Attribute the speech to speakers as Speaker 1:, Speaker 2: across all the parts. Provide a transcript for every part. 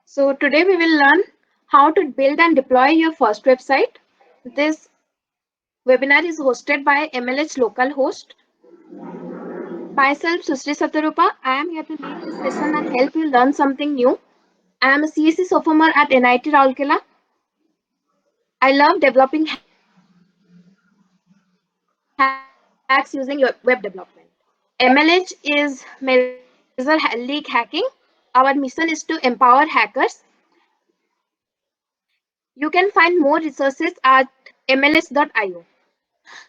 Speaker 1: So today we will learn how to build and deploy your first website. This webinar is hosted by MLH localhost. Myself, Susri Satarupa. I am here to lead this session and help you learn something new. I am a CSC sophomore at NIT Rourkela. I love developing hacks using web development. MLH is Major League Hacking. Our mission is to empower hackers. You can find more resources at mls.io.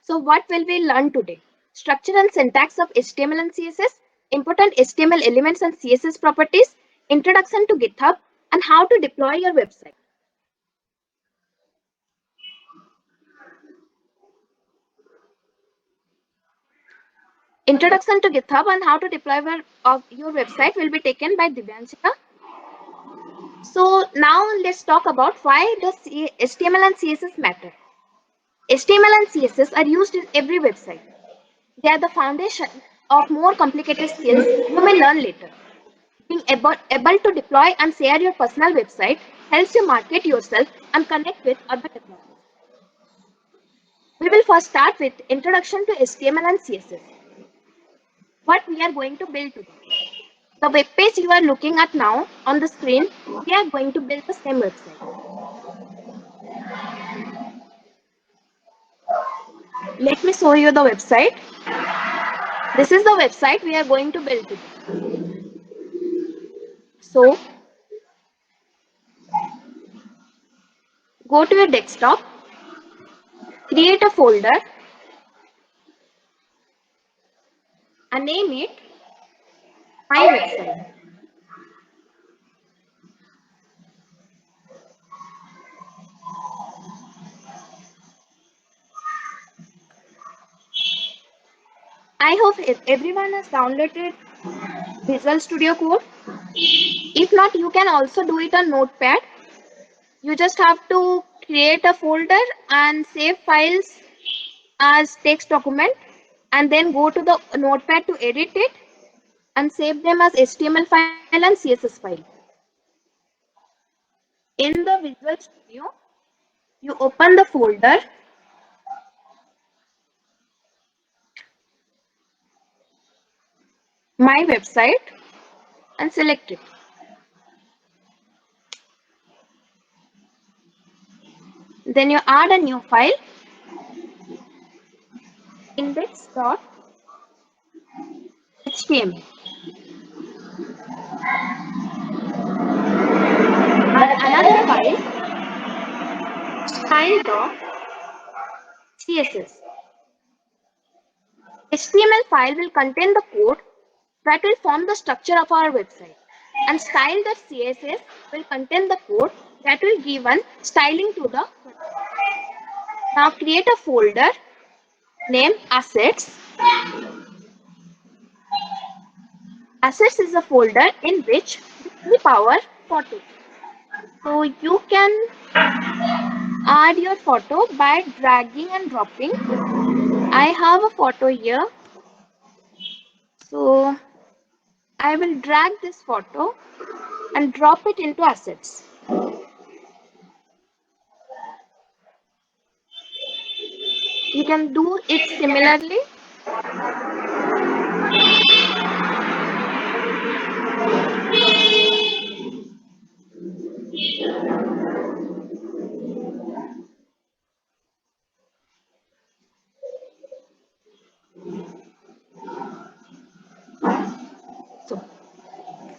Speaker 1: So what will we learn today? Structure and syntax of HTML and CSS, important HTML elements and CSS properties, introduction to GitHub, and how to deploy your website. Introduction to GitHub and how to deploy your website will be taken by Divyanshika. So now let's talk about why does HTML and CSS matter. HTML and CSS are used in every website. They are the foundation of more complicated skills you may learn later. Being able to deploy and share your personal website helps you market yourself and connect with other developers. We will first start with introduction to HTML and CSS. What we are going to build today. The web page you are looking at now on the screen, we are going to build the same website. Let me show you the website. This is the website we are going to build today. So, go to your desktop, create a folder, and name it My Website. I hope everyone has downloaded Visual Studio Code. If not, you can also do it on Notepad. You just have to create a folder and save files as text document and then go to the Notepad to edit it and save them as HTML file and CSS file. In the Visual Studio, you open the folder, My Website, and select it. Then you add a new file, index.html. And another file, style.css. HTML file will contain the code that will form the structure of our website, and style.css will contain the code that will give an styling to the website. Now create a folder named Assets. Assets is a folder in which we keep our photos. So you can add your photo by dragging and dropping. I have a photo here. So I will drag this photo and drop it into Assets. You can do it similarly. So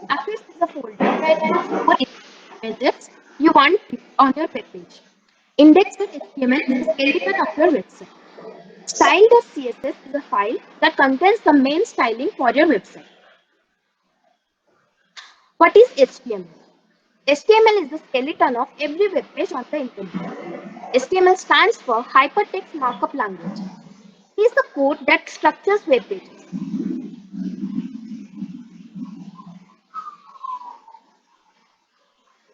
Speaker 1: Assets is a folder where you store images you want on your web page. Index.html is the skeleton of your website. Style.css is a file that contains the main styling for your website. What is HTML? HTML is the skeleton of every web page on the internet. HTML stands for Hypertext Markup Language. It is the code that structures web pages.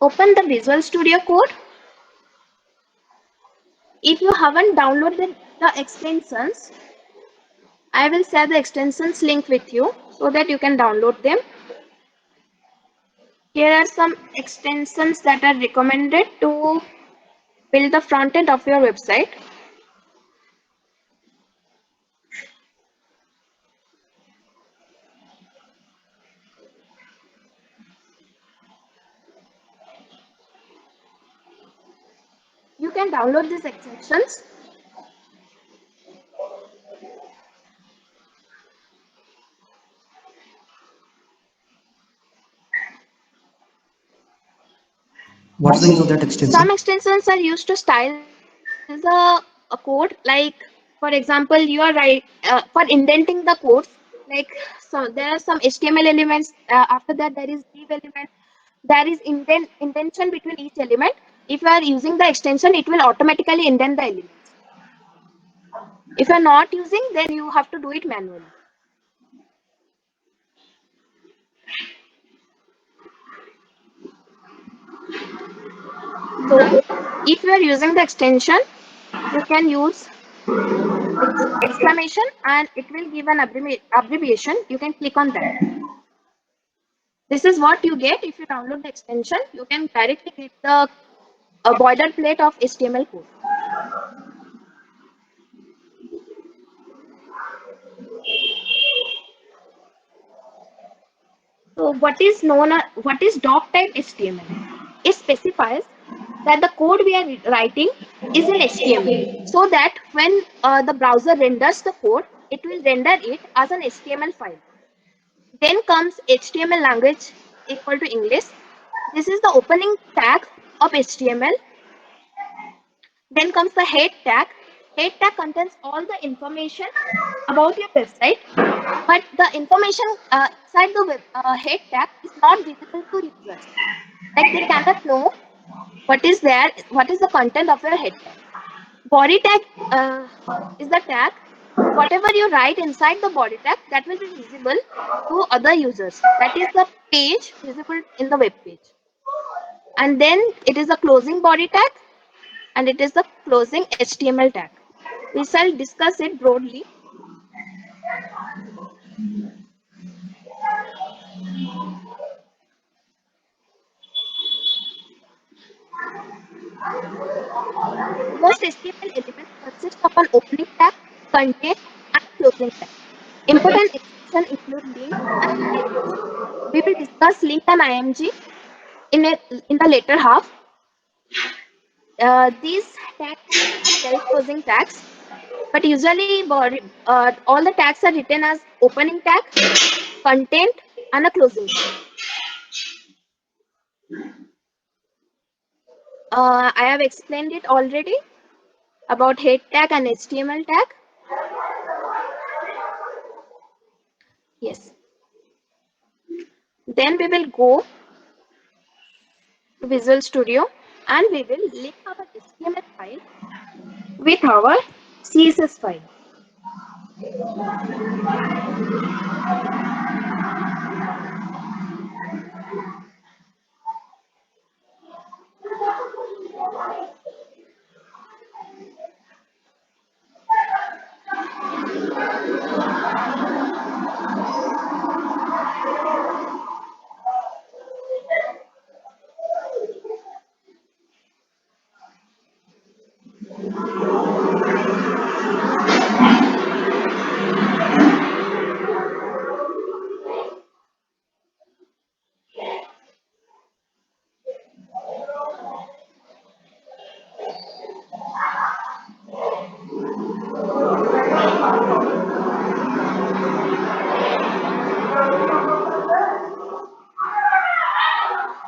Speaker 1: Open the Visual Studio Code. If you haven't downloaded the extensions, I will share the extensions link with you so that you can download them. Here are some extensions that are recommended to build the front end of your website. You can download these extensions.
Speaker 2: What's the use of that extension?
Speaker 1: Some extensions are used to style a code. Like, for example, you are for indenting the codes. Like, so there are some HTML elements. After that, there is div element. There is intention between each element. If you are using the extension, it will automatically indent the elements. If you are not using, then you have to do it manually. So if you are using the extension, you can use exclamation and it will give an abbreviation. You can click on that. This is what you get if you download the extension. You can directly get the boilerplate of HTML code. So what is Doctype HTML? It specifies that the code we are writing is in HTML, so that when the browser renders the code, it will render it as an HTML file. Then comes HTML language equal to English. This is the opening tag of HTML. Then comes the head tag. Head tag contains all the information about your website, but the information inside the head tag is not visible to users. Like, they cannot know what is there, what is the content of your head tag. Body tag is the tag. Whatever you write inside the body tag, that will be visible to other users. That is the page visible in the web page. And then it is the closing body tag, and it is the closing HTML tag. We shall discuss it broadly. Most HTML elements consist of an opening tag, content, and closing tag. Important exceptions include link and img. We will discuss link and img in the later half. These tags are self-closing tags, but usually all the tags are written as opening tag, content, and a closing tag. I have explained it already about head tag and HTML tag. Yes. Then we will go to Visual Studio and we will link our HTML file with our CSS file.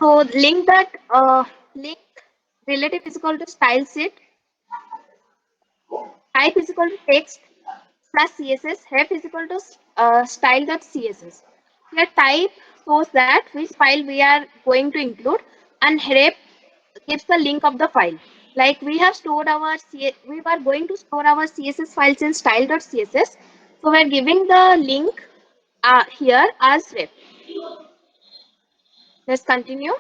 Speaker 1: So link relative is equal to style sheet, type is equal to text slash css, ref is equal to style.css. Here type shows that which file we are going to include, and ref gives the link of the file. Like, we have stored we are going to store our css files in style.css, so we are giving the link here as ref. Let's continue.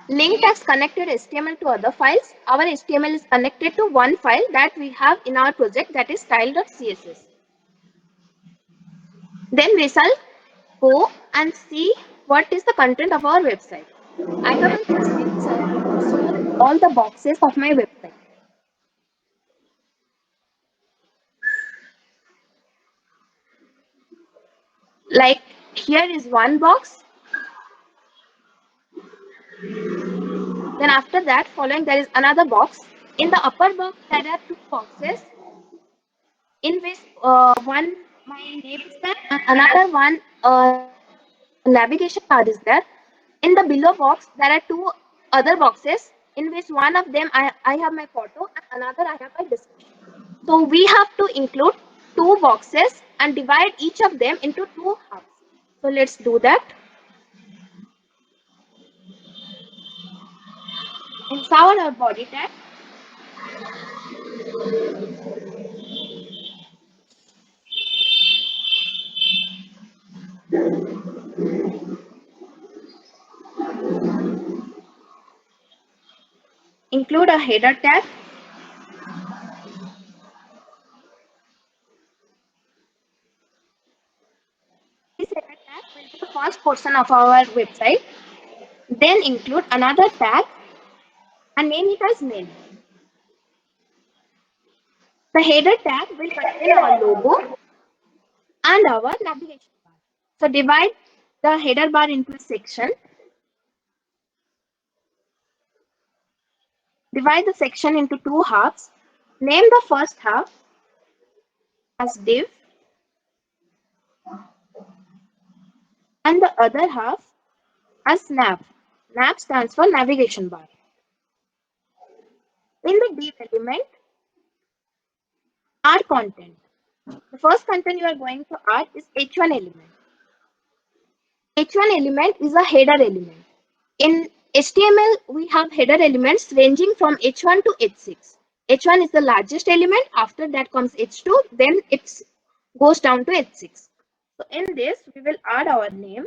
Speaker 1: Link tags connected HTML to other files. Our HTML is connected to one file that we have in our project, that is style.css. Then we shall go and see what is the content of our website. I have an extension to show all the boxes of my website. Like here is one box. Then after that, following there is another box. In the upper box, there are two boxes in which one my name is there and another one navigation bar is there. In the below box, there are two other boxes in which one of them I have my photo and another I have my description. So we have to include two boxes and divide each of them into two halves. So let's do that. Inside our body tag, include a header tag. This header tag will be the first portion of our website. Then include another tag and name it as main. The header tag will contain our logo and our navigation bar. So divide the header bar into a section. Divide the section into two halves. Name the first half as div and the other half as nav. Nav stands for navigation bar. In the div element, add content. The first content you are going to add is h1 element. H1 element is a header element. In HTML, we have header elements ranging from H1 to H6. H1 is the largest element. After that comes H2. Then it goes down to H6. So in this, we will add our name.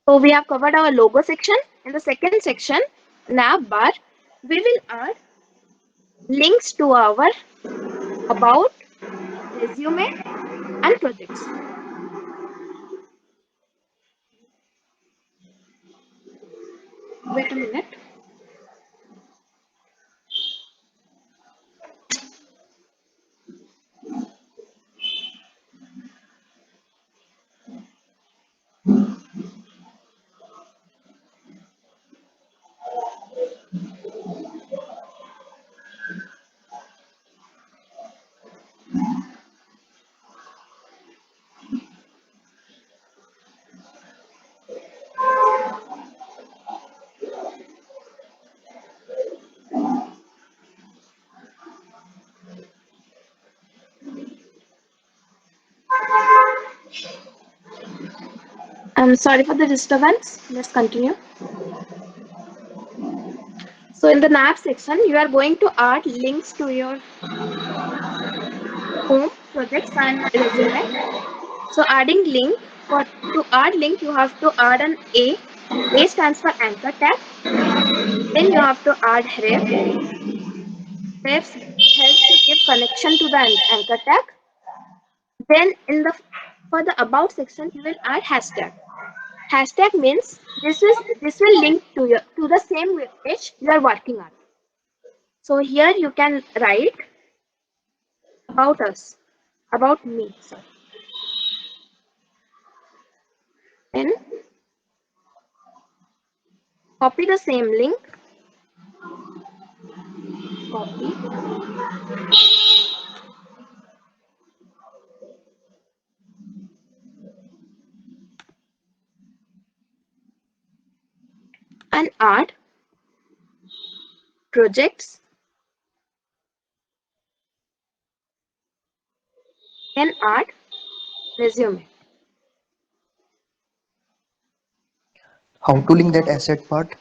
Speaker 1: So we have covered our logo section. In the second section, nav bar, we will add links to our about, resume, and projects. Wait a minute. I'm sorry for the disturbance. Let's continue. So in the nav section, you are going to add links to your home, projects, and resume. So adding link, for to add link, you have to add an A. A stands for anchor tag. Then you have to add ref. Ref helps to give connection to the anchor tag. Then in the for the about section, you will add hashtag. Hashtag means this will link to your to the same web page you are working on. So here you can write about us, about me. Sorry. Then copy the same link, copy, and add projects, then add resume.
Speaker 2: How to link that asset part?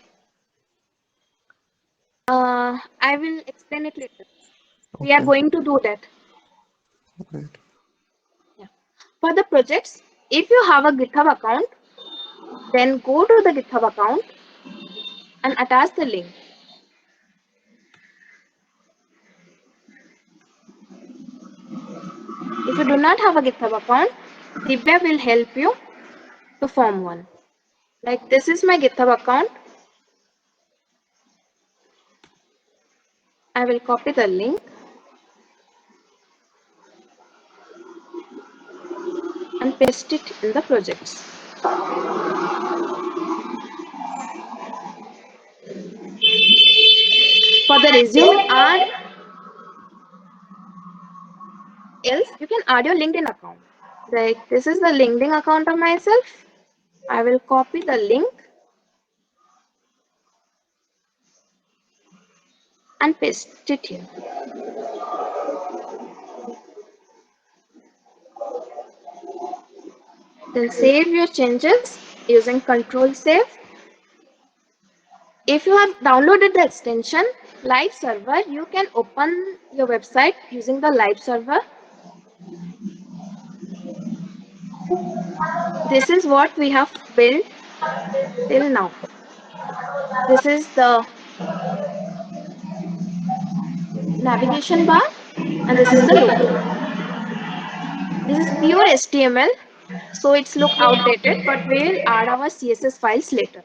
Speaker 1: I will explain it later. We are
Speaker 2: Okay,
Speaker 1: going to do that.
Speaker 2: great.
Speaker 1: Yeah. For the projects, if you have a GitHub account, then go to the GitHub account and attach the link. If you do not have a GitHub account, Divya will help you to form one. Like this is my GitHub account. I will copy the link and paste it in the projects. For the resume, add else you can add your LinkedIn account. Like this is the LinkedIn account of myself. I will copy the link and paste it here. Then save your changes using Control Save. If you have downloaded the extension Live Server, you can open your website using the Live Server. This is what we have built till now. This is the navigation bar and this is the logo. This is pure HTML, so it's look outdated, but we will add our CSS files later.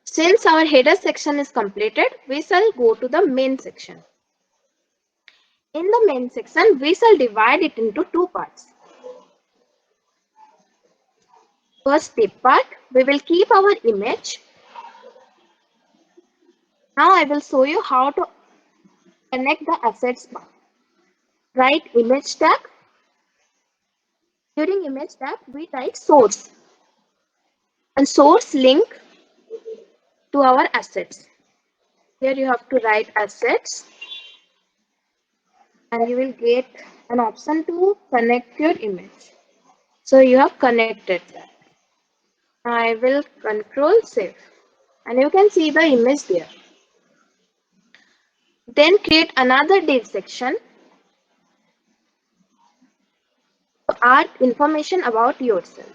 Speaker 1: Since our header section is completed, we shall go to the main section. In the main section, we shall divide it into two parts. First tip part, we will keep our image. Now I will show you how to connect the assets part. Write image tag. During image tag, we write source and source link to our assets. Here you have to write assets and you will get an option to connect your image. So you have connected that. I will control save and you can see the image there. Then create another div section to add information about yourself.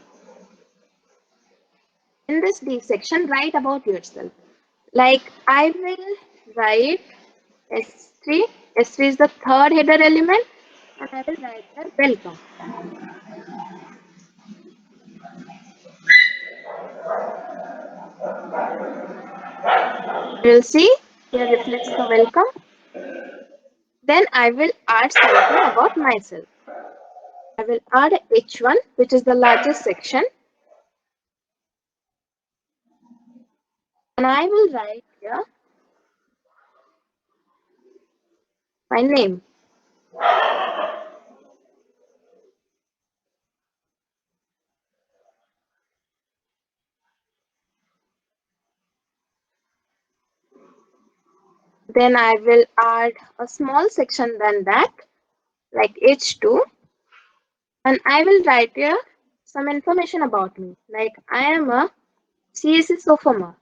Speaker 1: In this div section, write about yourself. Like I will write S3. S3 is the third header element and I will write there welcome. You will see here reflects the welcome. Then I will add something about myself. I will add H1, which is the largest section. And I will write here my name. Then I will add a small section than that, like H2. And I will write here some information about me, like I am a CSS sophomore.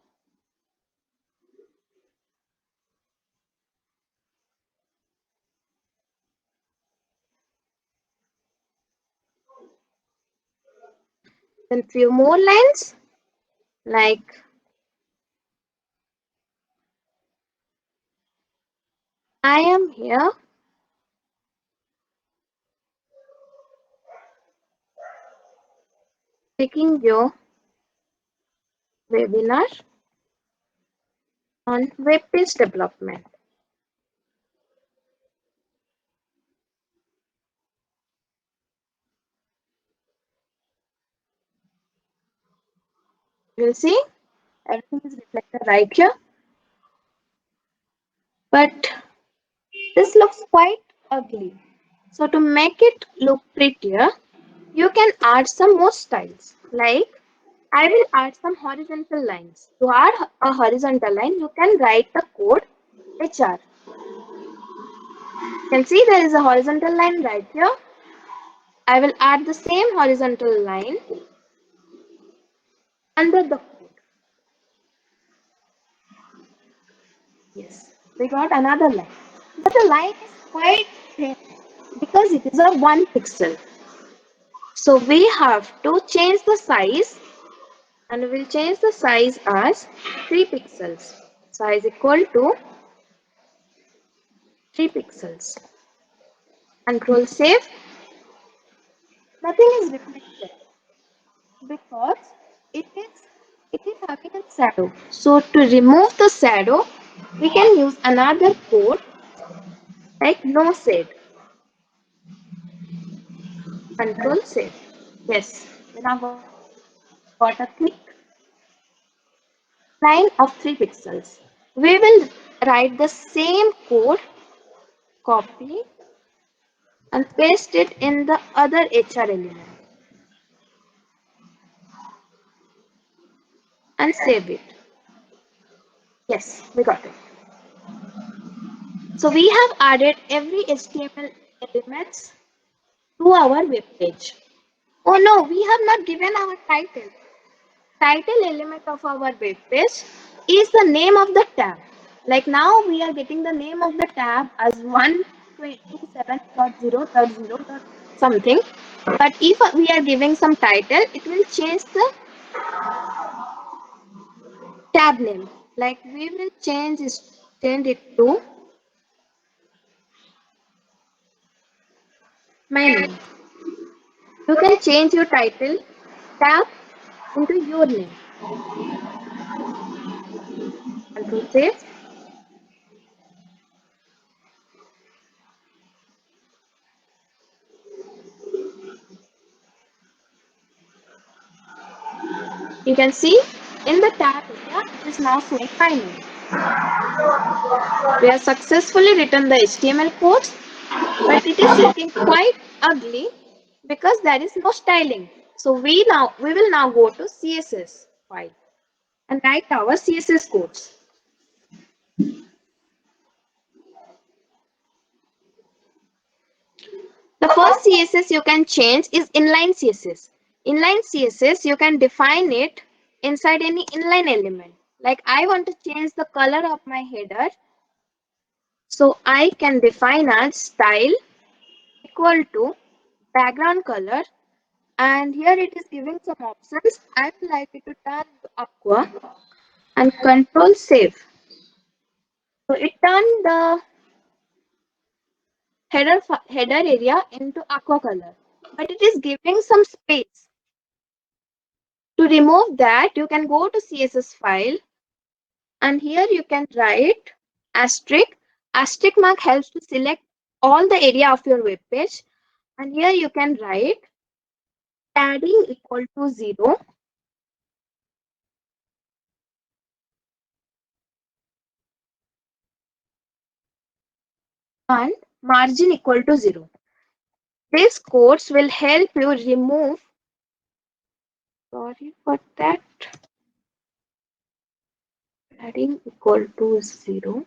Speaker 1: Then few more lines, like I am here taking your webinar on web page development. You will see everything is reflected right here. But this looks quite ugly. So to make it look prettier, you can add some more styles. Like I will add some horizontal lines. To add a horizontal line, you can write the code HR. You can see there is a horizontal line right here. I will add the same horizontal line under the code. Yes, we got another line. But the line is quite thin because it is a 1 pixel. So we have to change the size, and we will change the size as 3 pixels. Size equal to 3 pixels. Control save. Nothing is reflected because it is it is having a shadow. So to remove the shadow, we can use another code like no shade. Control save. Yes, we now got a thick line of 3 pixels. We will write the same code, copy and paste it in the other HR element and save it. Yes, we got it. So we have added every HTML elements to our web page. Oh no, we have not given our title. Title element of our web page is the name of the tab. Like now we are getting the name of the tab as 127.0.0. Something. But if we are giving some title, it will change the tab name. Like we will change it to my name. You can change your title tab into your name. Control save. You can see in the tab area it is now showing my name. We have successfully written the HTML codes, but it is looking quite ugly because there is no styling. So we will now go to CSS file and write our CSS codes. The first CSS you can change is inline CSS. Inline CSS you can define it inside any inline element. Like I want to change the color of my header, so I can define as style equal to background color, and here it is giving some options. I would like it to turn to aqua and control save. So it turned the header area into aqua color, but it is giving some space. To remove that, you can go to CSS file and here you can write asterisk. Asterisk mark helps to select all the area of your web page, and here you can write padding equal to 0 and margin equal to 0. These codes will help you remove, sorry for that, padding equal to 0,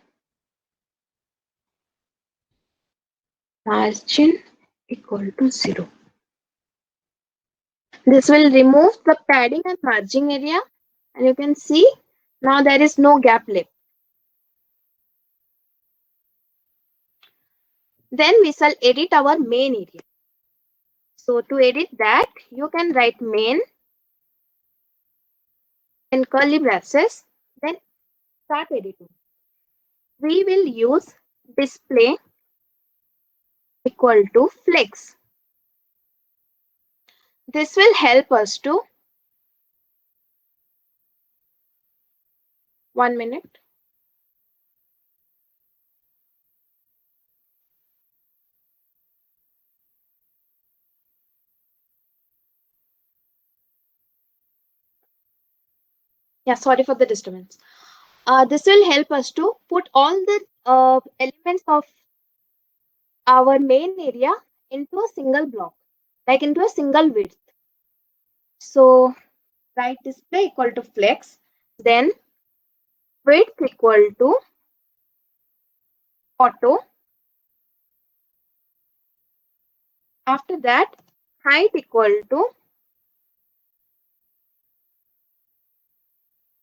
Speaker 1: margin equal to 0. This will remove the padding and margin area, and you can see now there is no gap left. Then we shall edit our main area. So to edit that, you can write main, then curly braces, then start editing. We will use display equal to flex. This will help us to, 1 minute. Yeah, sorry for the disturbance. This will help us to put all the elements of our main area into a single block, like into a single width. So write display equal to flex, then width equal to auto. After that, height equal to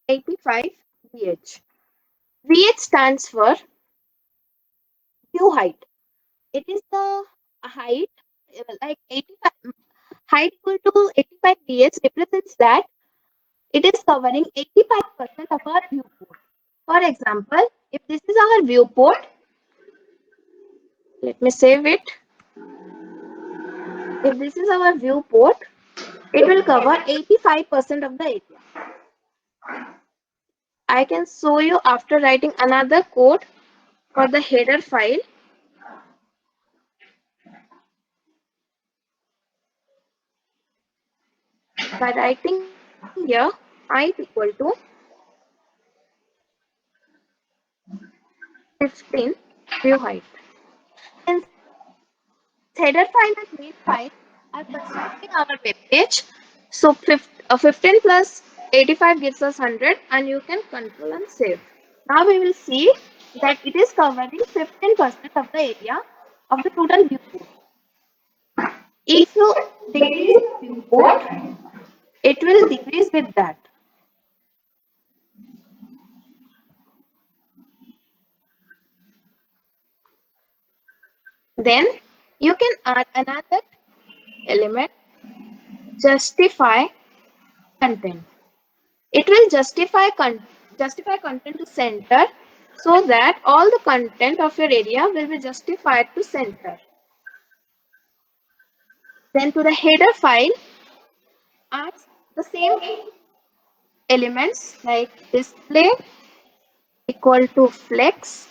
Speaker 1: 85 VH. VH stands for view height. It is the height, like 85. height equal to 85 px represents that it is covering 85% of our viewport. For example, if this is our viewport, let me save it. If this is our viewport, it will cover 85% of the area. I can show you after writing another code for the header file. By writing here height equal to 15 view height. Since header file and main file are constructing our web page, so 15 plus 85 gives us 100 and you can control and save. Now we will see that it is covering 15% of the area of the total viewport. If you decrease the viewport, it will decrease with that. Then you can add another element, justify content. It will justify content to center so that all the content of your area will be justified to center. Then to the header file, add the same elements like display equal to flex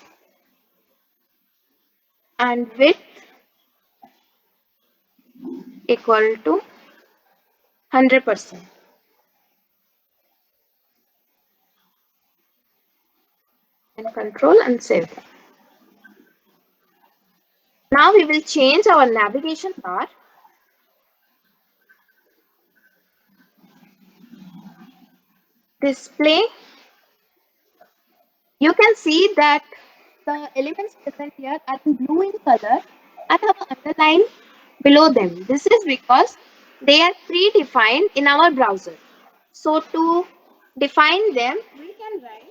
Speaker 1: and width equal to 100%. And control and save. Now we will change our navigation bar. Display. You can see that the elements present here are in blue in color and have an underline below them. This is because they are predefined in our browser. So to define them, we can write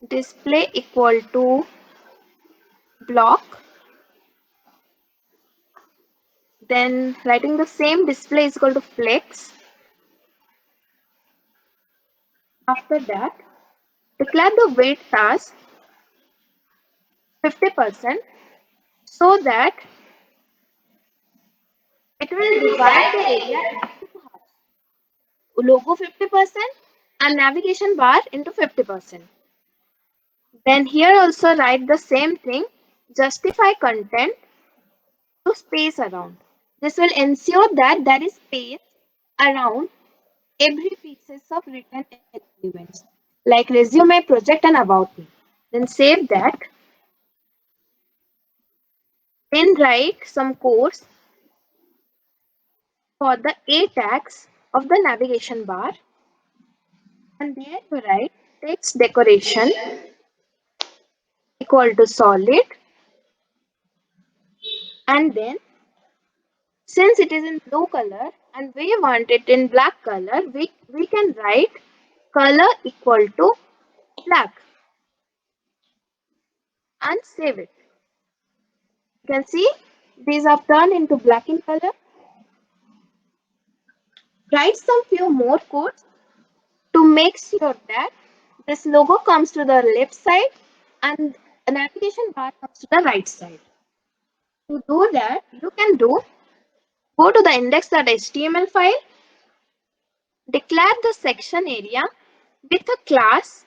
Speaker 1: display equal to block. Then writing the same display is equal to flex. After that, declare the width as 50% so that it will divide the area into two halves. Logo 50% and navigation bar into 50%. Then here also write the same thing, justify content to space around. This will ensure that there is space around every pieces of written elements like resume, project and about me. Then save that. Then write some codes for the A tags of the navigation bar. And there you write text decoration equal to solid. And then since it is in blue color and we want it in black color, we can write color equal to black and save it. You can see these are turned into black in color. Write some few more codes to make sure that this logo comes to the left side and the navigation bar comes to the right side. To do that, you can go to the index.html file, declare the section area with a class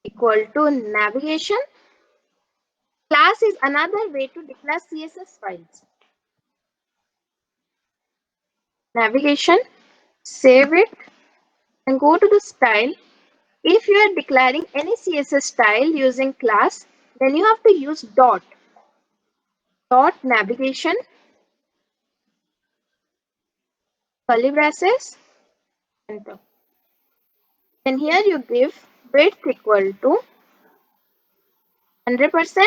Speaker 1: equal to navigation. Class is another way to declare CSS files. Navigation, save it and go to the style. If you are declaring any CSS style using class, then you have to use dot navigation, curly braces, enter. Then here you give width equal to 100%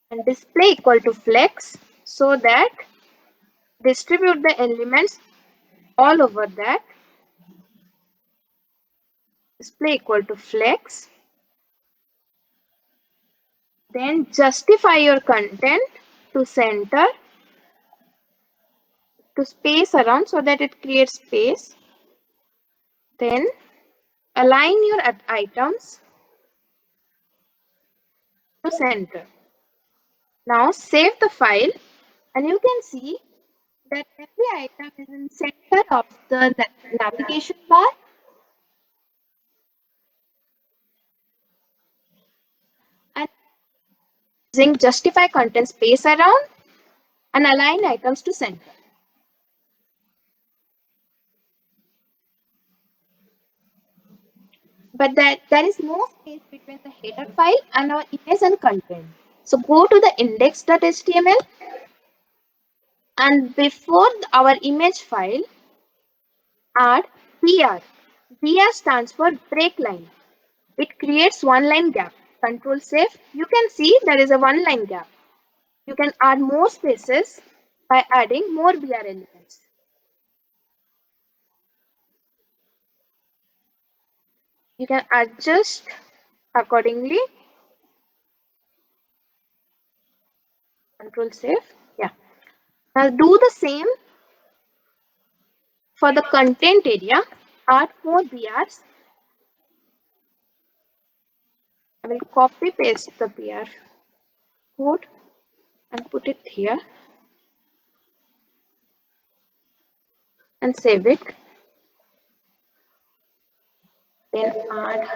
Speaker 1: and display equal to flex so that distribute the elements all over that display equal to flex. Then justify your content to center, to space around so that it creates space. Then align your items to center. Now save the file and you can see that every item is in center of the navigation bar. And using justify content space around and align items to center. But there is no space between the header file and our image and content. So go to the index.html and before our image file, add BR. BR stands for break line. It creates one line gap. Control save. You can see there is a one line gap. You can add more spaces by adding more BR elements. You can adjust accordingly. Control save. Yeah. Now do the same for the content area. Add more BRs. I will copy paste the BR code and put it here and save it. Then add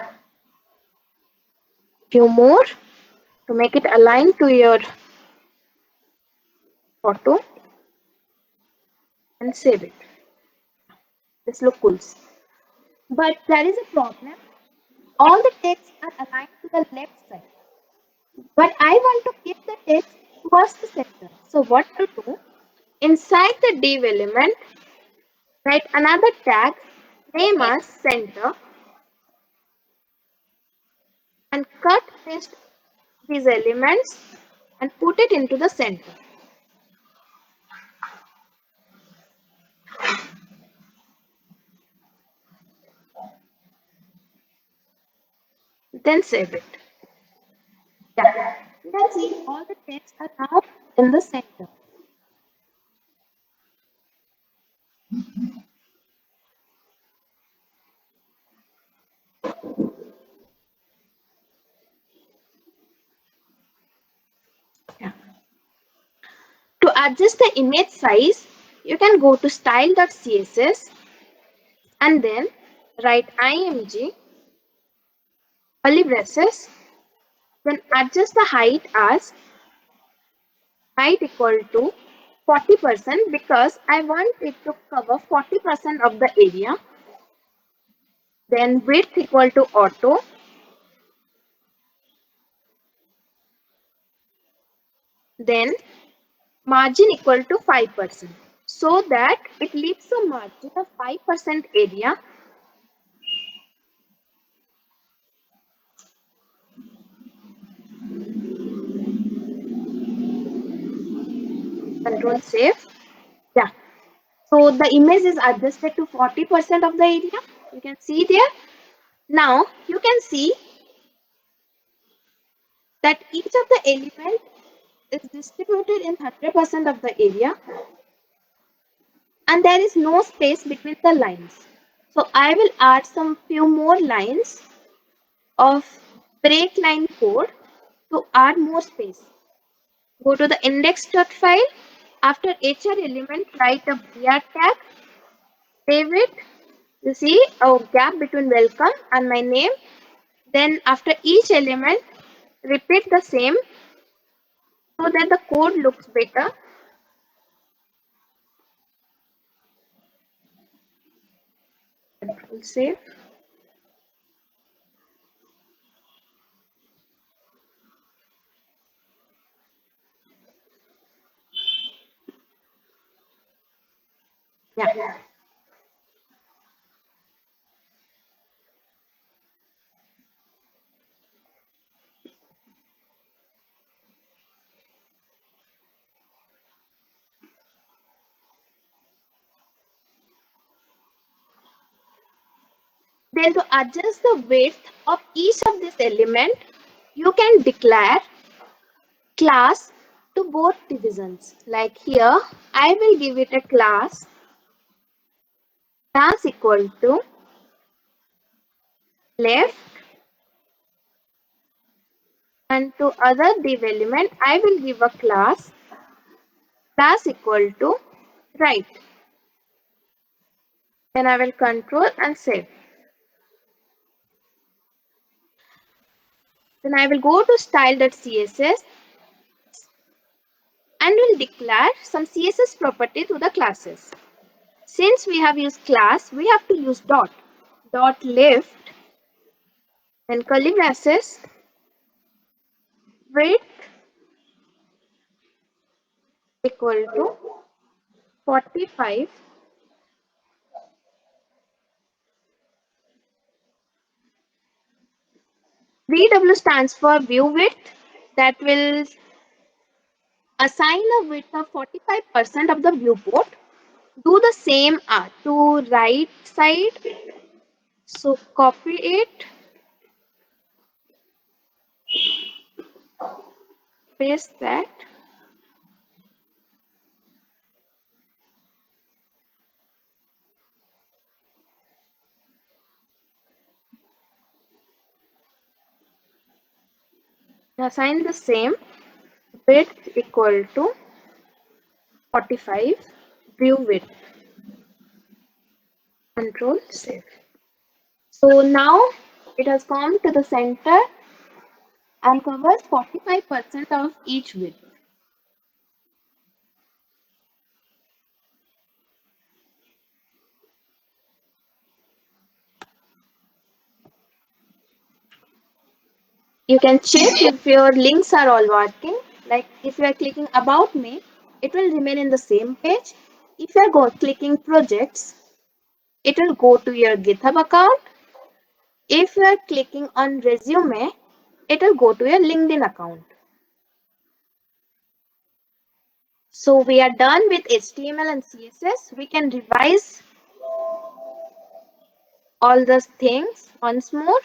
Speaker 1: few more to make it align to your photo and save it. This looks cool. But there is a problem. All the text are aligned to the left side. But I want to keep the text towards the center. So what to do? Inside the div element, write another tag, name as center, and cut paste these elements and put it into the center. Then save it. Yeah. You can see all the text are now in the center. Yeah. To adjust the image size, you can go to style.css and then write img curly braces, then adjust the height as height equal to 40% because I want it to cover 40% of the area. Then width equal to auto. Then margin equal to 5% so that it leaves a margin of 5% area. Control save. Yeah. So the image is adjusted to 40% of the area. You can see there. Now you can see that each of the element is distributed in 100% of the area and there is no space between the lines. So I will add some few more lines of break line code to add more space. Go to the index.file. After HR element, write a BR tag. Save it. You see a gap between welcome and my name. Then after each element, repeat the same so that the code looks better. Control save. Yeah. Then to adjust the width of each of this element, you can declare class to both divisions. Like here, I will give it a class equal to left, and to other div element, I will give a class equal to right. Then I will control and save. Then I will go to style.css and will declare some CSS property to the classes. Since we have used class, we have to use dot. Dot left, then curly braces, width equal to 45. VW stands for view width, that will assign a width of 45% of the viewport. Do the same to right side. So copy it, paste that. Assign the same width equal to 45, view width. Control save. So now it has come to the center and covers 45% of each width. You can check if your links are all working. Like if you are clicking about me, it will remain in the same page. If you are clicking projects, it will go to your GitHub account. If you are clicking on resume, it will go to your LinkedIn account. So we are done with HTML and CSS. We can revise all those things once more.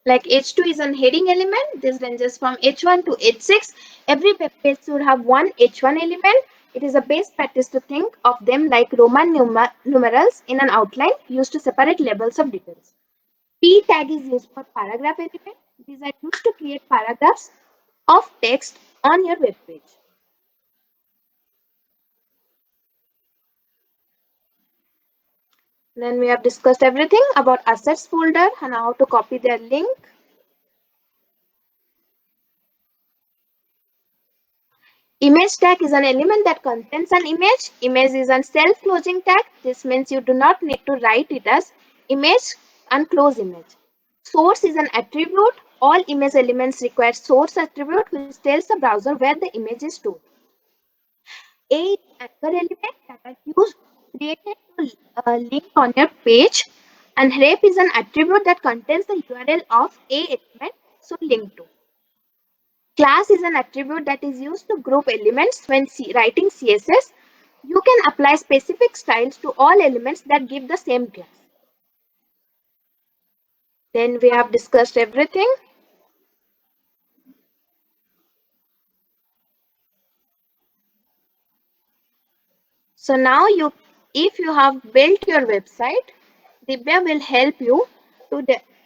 Speaker 1: Like H2 is an heading element. This ranges from H1 to H6. Every web page should have one H1 element. It is a best practice to think of them like Roman numerals in an outline used to separate levels of details. P tag is used for paragraph element. These are used to create paragraphs of text on your web page. Then we have discussed everything about assets folder and how to copy their link. Image tag is an element that contains an image. Image is a self-closing tag. This means you do not need to write it as image and close image. Source is an attribute. All image elements require source attribute, which tells the browser where the image is stored. A is anchor element that are used created to link on your page, and rep is an attribute that contains the URL of a element, so link to. Class is an attribute that is used to group elements when writing CSS. You can apply specific styles to all elements that give the same class. Then we have discussed everything. So now if you have built your website, Divya will help you to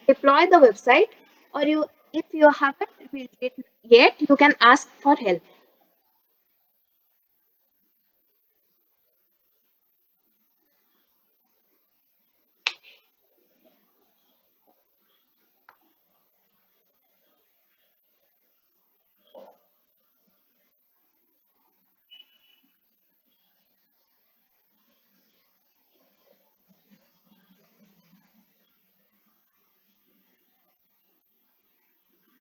Speaker 1: deploy the website, or if you haven't built it yet, you can ask for help.